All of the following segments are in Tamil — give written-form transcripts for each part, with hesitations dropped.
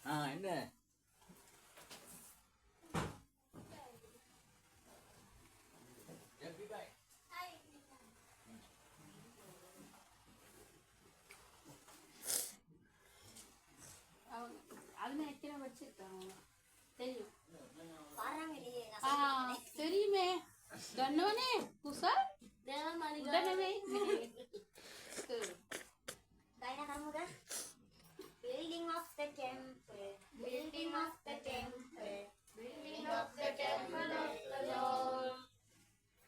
என்ன அதுல எத்தனை வச்சிருக்காங்க தெரியும் தெரியுமே தன்னவனே Kusha தேவமாரி தன்னவே building of the temple, building of the temple, building of the temple of the Lord.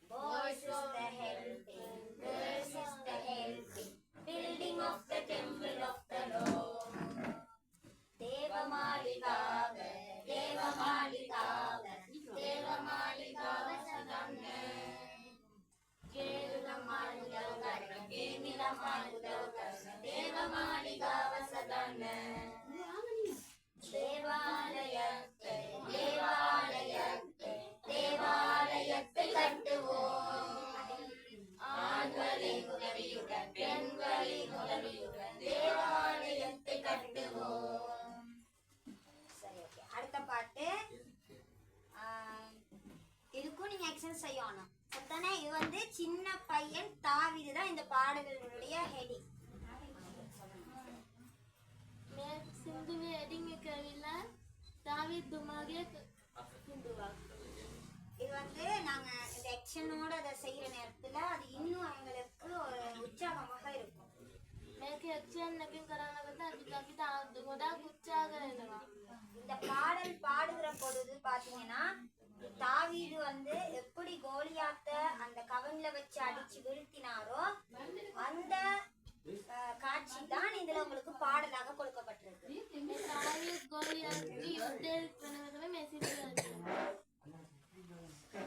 Boys is the helping, girls is the helping, building of the temple of the Lord. Devamaligav, Devamaligav, Devamaligav sadanne. Kedulamaligav karna, Kemilamaligav karna, Devamaligav sadanne. தேவாலயத்தை தேவாலயத்தை தேவாலயத்தை கட்டுவோம். ஆண்களின் உதவியுடன் பெண்களின் உதவியுடன் தேவாலயத்தை கட்டுவோம். சரி, ஓகே. அடுத்த பாட்டு இதுக்கும் நீங்க எக்ஸசைஸ் செய்யணும். சரிதானே? இது வந்து சின்ன பையன் தாவீது தான் இந்த பாடல்களுடைய ஹெடிங். සින්දුවේ එඩින් එක ඇවිල්ලා දාවිත් දුමාගේ සින්දුවක්. இது வந்து நாங்க இந்த ஆக்ஷனோட அதை செய்யற நேரத்துல அது இன்னும் எங்களுக்கு ஒரு உற்சாகமாக இருக்கும். මේක ඇක්ෂන් එකකින් කරනකොට අපිට ගොඩාක් උත්සාහ වෙනවා. இந்த பாடல் பாடுகிற பொழுது பாத்தீங்கன்னா தாவீது வந்து எப்படி கோலியாத்தை அந்த கவன்ல வச்சு அடிச்சு வீழ்த்தினாரோ அந்த காட்சி தான் இதுல உங்களுக்கு பாடலாக கொடுக்கப்பட்டிருக்கு.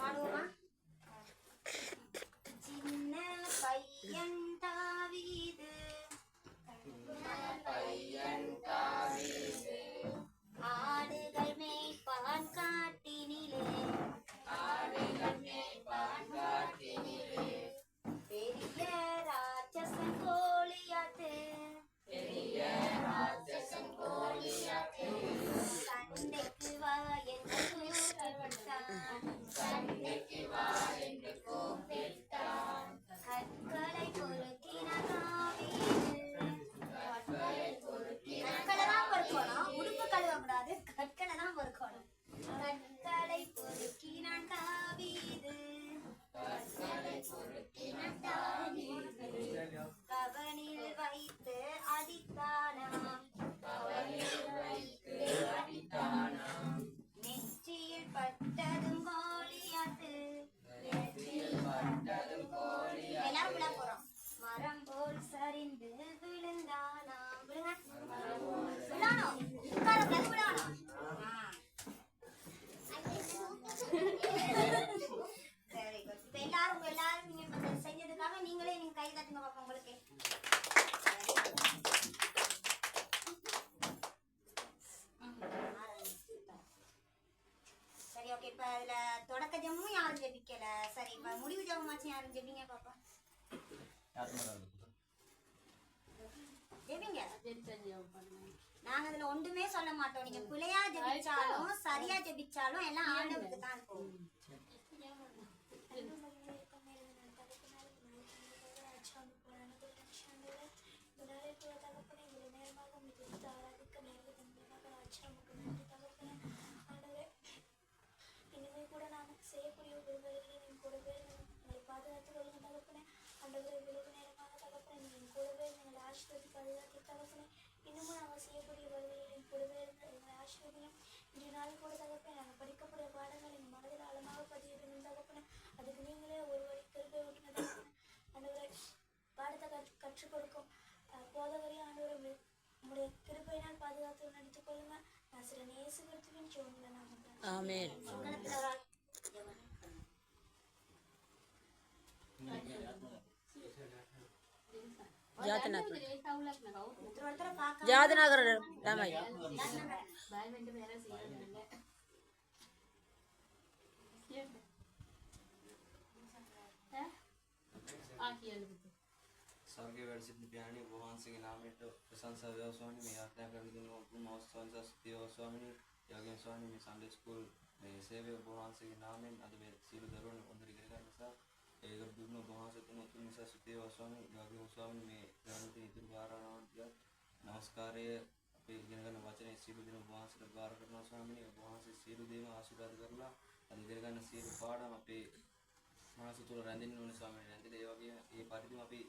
பாடுவோமா? சின்ன பையன் தாவீது ஆடுகள் மேய்ப்பான் காட்டினிலே பெரிய ராட்சசன் கோலியாத்து சண்டைக்கு வா என்று கூப்பிட்டான். கற்களை பொறுக்கின தாவீது. கற்களை தான் பொறுக்கணும், உடுப்பு கழுவக்கூடாது, கற்களை தான் பொறுக்கணும். கற்களை பொறுக்கினான் தாவீது. கவனில் வைத்து அடித்தானாம். நெற்றியில் பட்டதும் கோலியாத்து. எல்லாரும் விழா போறோம். மரம் போல் சரிந்து விழுந்தானாம். விழானோம், உட்காரக்கூடாது, விழானோம். சரி, இப்ப எல்லாரும் எல்லாரும் நீங்க செஞ்சதுக்காக நீங்களே நீங்க கை தட்டுங்க பாப்போம். உங்களுக்கு சரி, ஓகே. இப்ப இதுல தொடக்க ஜெபமும் யாரும் ஜெபிக்கல. சரி, இப்ப முடிவு ஜெபமாச்சும் யாரும் ஜெபிங்க பாப்பா. ஜெபிங்க. நாங்க அதுல ஒன்றுமே சொல்ல மாட்டோம். நீங்க பிள்ளையா ஜெபிச்சாலும் சரியா ஜெபிச்சாலும் எல்லாம் ஆண்டவருக்கு தான் போகும். இனிமேல் கூட நாங்கள் செய்யக்கூடிய விடுதலைகளை நீங்கள் கூடவே உங்களை பாதுகாத்து கொள்ளுங்க தகப்பனே. ஆண்டவரை விளைவு நேரமாக தகப்பனே நீங்கள் கூடவே எங்களை ஆசீர்வதி பாதுகாத்து தகப்பனே. இன்னமும் நாங்கள் செய்யக்கூடிய விடுதலைகளின் கூடவே இருந்து எங்களை ஆசீர்வதியும். இன்றைய நாள் கூட தகப்பனே நாங்கள் படிக்கக்கூடிய பாடங்கள் எங்கள் மனதில் ஆழமாக பதிவிடணும் தகப்பனே. அதுக்கு நீங்களே ஒரு வழி கிருபை ஊட்டின தகப்பனே. ஆண்டவரை பாடத்தை கற்றுக் கொடுக்கும் போதவரை ஆண்டவரை உங்களுடைய கிருபையினால் பாதுகாத்து நடித்துக் கொள்ளுங்க. நான் சில நேசு கருத்துவின் ஜோன்ல நாங்கள் ஆமென். ಜಾತನಗರ ರಾಮಯ್ಯ ස්වර්ගයේ වැඩ සිටින පියාණන් වහන්සේගේ නාමයට ප්‍රශංසා වේවා ස්වාමීනි. මේ ආඥා කරන දුන්න උතුම් අවස්ථාවන් සත්‍ය ස්වාමීනි. යෝග්‍ය ස්වාමීනි මේ සන්ඩේ ස්කූල් මේ සේවය වහන්සේගේ නාමයෙන් අද මේ සියලු දරුවන් හොඳට ඉගෙන ගන්න නිසා ඒක දුන්න වහන්සේ තුන උතුම් නිසා සත්‍ය ස්වාමීනි. යෝග්‍ය ස්වාමීනි මේ ගාමිත ඉදිරි වාරාණාවන් නමස්කාරය අපේ ඉගෙන ගන්න වචනේ සියලු දෙනා වහන්සේට බාර කරනවා ස්වාමීනි. වහන්සේ සියලු දේම ආශිර්වාද කරලා අද ඉගෙන ගන්න සියලු පාඩම් අපේ මනස තුළ රැඳෙන්න ඕනේ ස්වාමීනි. රැඳිලා ඒ වගේම ඒ පරිදිම අපි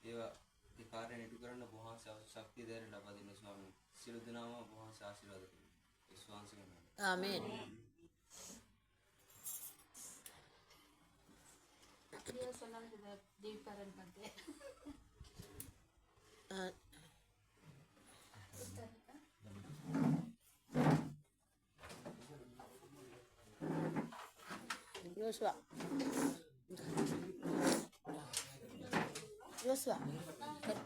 ඒවා ඒ කාර්යය නිතු කරන්න වහන්සේ ශක්තිය දැර ලබා දෙන්න ස්වාමීනි. සියලු දෙනාම වහන්සේ ආශිර්වාද කරනවා. විශ්වාසයෙන් ආමේන්. Dia solan sudah di paran pantai. Joshua. Joshua. Kan